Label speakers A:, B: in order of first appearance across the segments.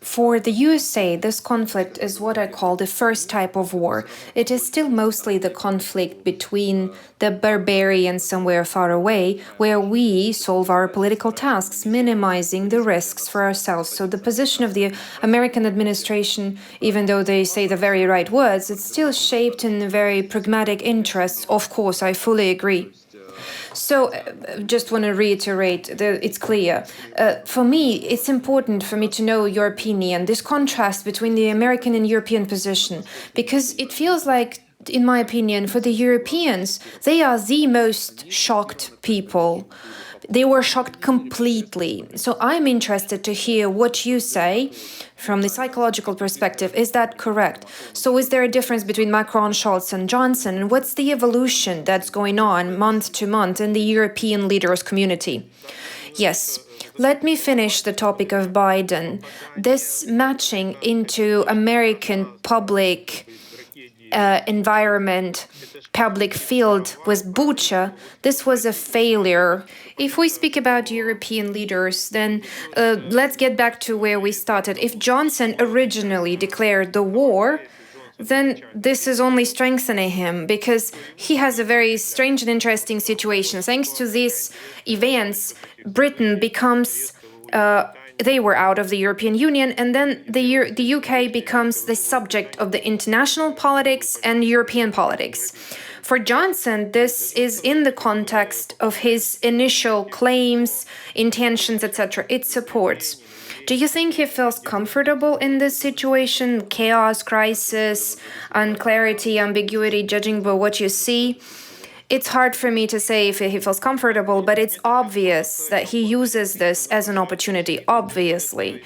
A: For the USA, this conflict is what I call the first type of war. It is still mostly the conflict between the barbarians somewhere far away, where we solve our political tasks, minimizing the risks for ourselves. So the position of the American administration, even though they say the very right words, it's still shaped in very pragmatic interests. Of course, I fully agree. So, just want to reiterate that it's clear. For me, it's important for me to know your opinion, this contrast between the American and European position, because it feels like, in my opinion, for the Europeans, they are the most shocked people. They were shocked completely. So I'm interested to hear what you say from the psychological perspective. Is that correct? So is there a difference between Macron, Scholz, and Johnson? And what's the evolution that's going on month to month in the European leaders community? Yes. Let me finish the topic of Biden. This matching into American public environment, public field with Bucha, this was a failure. If we speak about European leaders, then let's get back to where we started. If Johnson originally declared the war, then this is only strengthening him because he has a very strange and interesting situation. Thanks to these events, Britain becomes they were out of the European Union, and then the UK becomes the subject of the international politics and European politics. For Johnson, this is in the context of his initial claims, intentions, etc. It supports. Do you think he feels comfortable in this situation? Chaos, crisis, unclarity, ambiguity, judging by what you see? It's hard for me to say if he feels comfortable, but it's obvious that he uses this as an opportunity, obviously.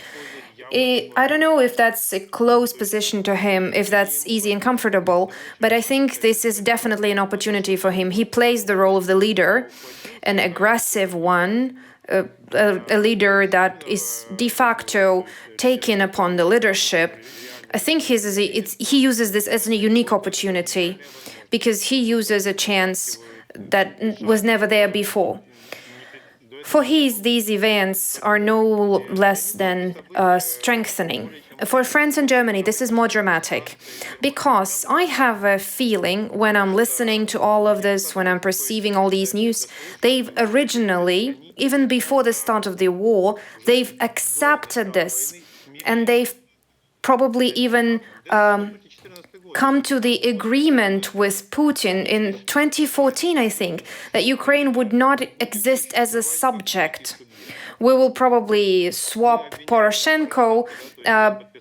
A: I don't know if that's a close position to him, if that's easy and comfortable, but I think this is definitely an opportunity for him. He plays the role of the leader, an aggressive one, a leader that is de facto taking upon the leadership. I think he uses this as a unique opportunity because he uses a chance that was never there before. For these events are no less than strengthening. For France and Germany, this is more dramatic because I have a feeling when I'm listening to all of this, when I'm perceiving all these news, they've originally, even before the start of the war, they've accepted this and they've probably even come to the agreement with Putin in 2014, I think, that Ukraine would not exist as a subject. We will probably swap Poroshenko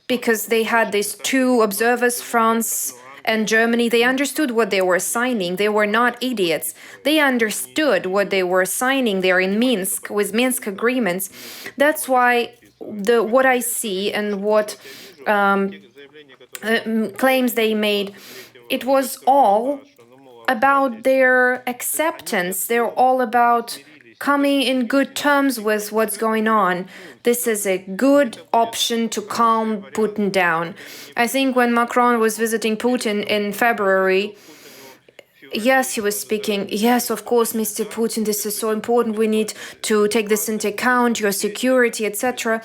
A: because they had these two observers, France and Germany. They understood what they were signing. They were not idiots. They understood what they were signing there in Minsk with Minsk agreements. That's why what I see and what claims they made, it was all about their acceptance. They're all about coming in good terms with what's going on. This is a good option to calm Putin down. I think when Macron was visiting Putin in February, yes, he was speaking. Yes, of course, Mr. Putin, this is so important. We need to take this into account, your security, etc.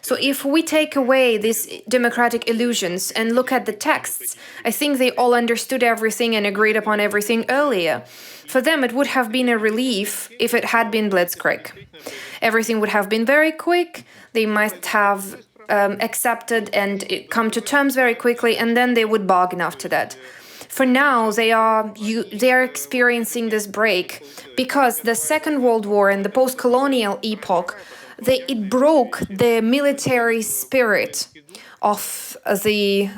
A: So if we take away these democratic illusions and look at the texts, I think they all understood everything and agreed upon everything earlier. For them, it would have been a relief if it had been blitzkrieg. Everything would have been very quick. They might have accepted and come to terms very quickly, and then they would bargain after that. For now, they are experiencing this break because the Second World War and the post-colonial epoch, it broke the military spirit of the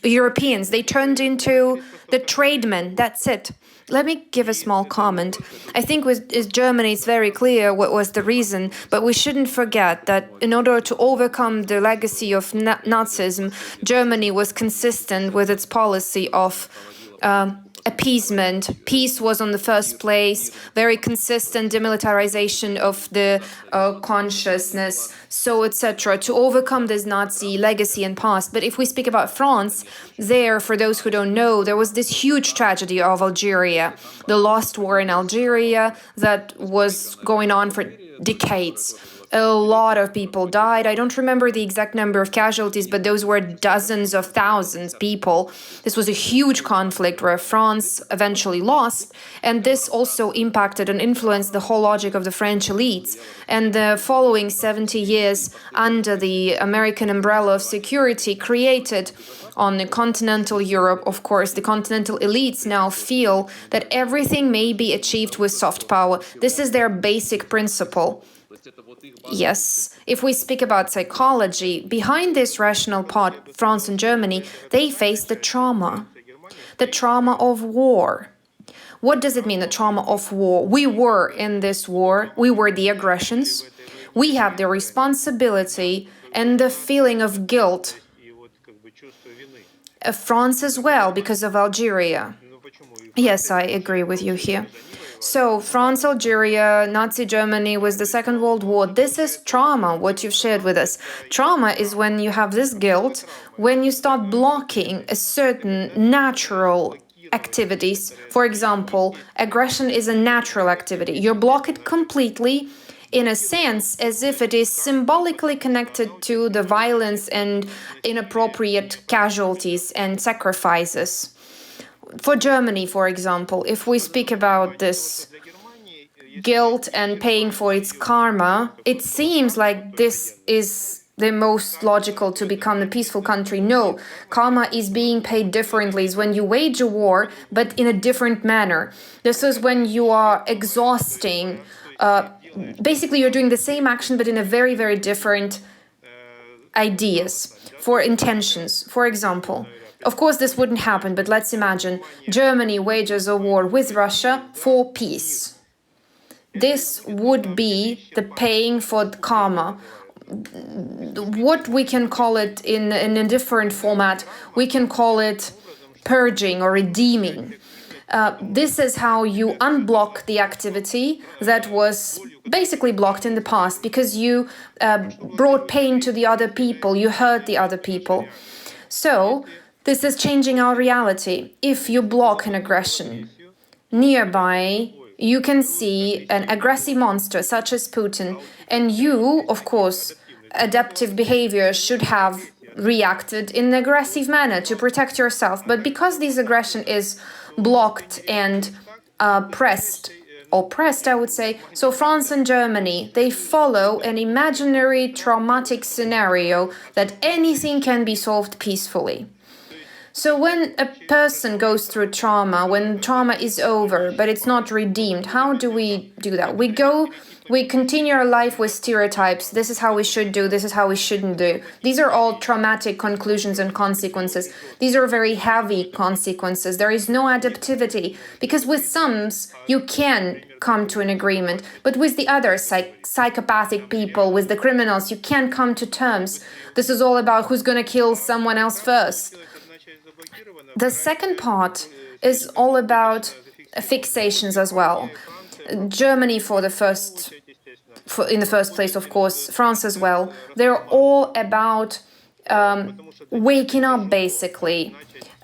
A: Europeans. They turned into the tradesmen. That's it. Let me give a small comment. I think with Germany, it's very clear what was the reason, but we shouldn't forget that in order to overcome the legacy of Nazism, Germany was consistent with its policy of appeasement. Peace was on the first place, very consistent demilitarization of the consciousness, so etc., to overcome this Nazi legacy and past. But if we speak about France, for those who don't know, there was this huge tragedy of Algeria, the lost war in Algeria that was going on for decades. A lot of people died. I don't remember the exact number of casualties, but those were dozens of thousands of people. This was a huge conflict where France eventually lost, and this also impacted and influenced the whole logic of the French elites. And the following 70 years under the American umbrella of security created on the continental Europe, of course, the continental elites now feel that everything may be achieved with soft power. This is their basic principle. Yes, if we speak about psychology, behind this rational part, France and Germany, they face the trauma of war. What does it mean, the trauma of war? We were in this war, we were the aggressions, we have the responsibility and the feeling of guilt. France as well, because of Algeria. Yes, I agree with you here. So, France, Algeria, Nazi Germany was the Second World War. This is trauma, what you've shared with us. Trauma is when you have this guilt, when you start blocking a certain natural activities. For example, aggression is a natural activity. You block it completely, in a sense, as if it is symbolically connected to the violence and inappropriate casualties and sacrifices. For Germany, for example, if we speak about this guilt and paying for its karma, it seems like this is the most logical to become a peaceful country. No, karma is being paid differently. It's when you wage a war, but in a different manner. This is when you are exhausting. Basically, you're doing the same action, but in a very, very different ideas, for intentions. For example, of course, this wouldn't happen, but let's imagine Germany wages a war with Russia for peace. This would be the paying for the karma. What we can call it in a different format, we can call it purging or redeeming. This is how you unblock the activity that was basically blocked in the past because you brought pain to the other people, you hurt the other people. So, this is changing our reality. If you block an aggression, nearby you can see an aggressive monster such as Putin, and you, of course, adaptive behavior should have reacted in an aggressive manner to protect yourself. But because this aggression is blocked and oppressed, I would say, so France and Germany, they follow an imaginary traumatic scenario that anything can be solved peacefully. So when a person goes through trauma, when trauma is over, but it's not redeemed, how do we do that? We continue our life with stereotypes. This is how we should do, this is how we shouldn't do. These are all traumatic conclusions and consequences. These are very heavy consequences. There is no adaptivity, because with some, you can come to an agreement, but with the other psychopathic people, with the criminals, you can't come to terms. This is all about who's going to kill someone else first. The second part is all about fixations as well. Germany in the first place, of course, France as well. They're all about waking up, basically.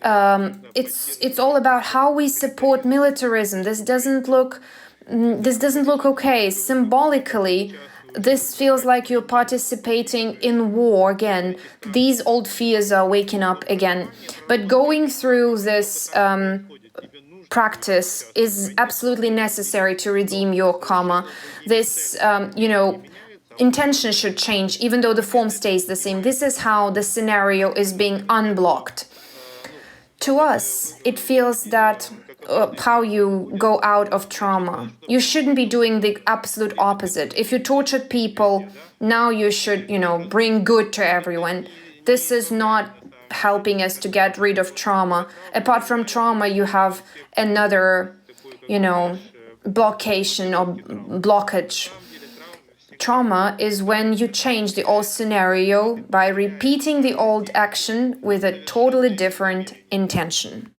A: It's all about how we support militarism. This doesn't look okay. Symbolically, this feels like you're participating in war again. These old fears are waking up again. But going through this practice is absolutely necessary to redeem your karma. This, intention should change, even though the form stays the same. This is how the scenario is being unblocked. To us, it feels that how you go out of trauma. You shouldn't be doing the absolute opposite. If you tortured people, now you should, bring good to everyone. This is not helping us to get rid of trauma. Apart from trauma, you have another, blockage or blockage. Trauma is when you change the old scenario by repeating the old action with a totally different intention.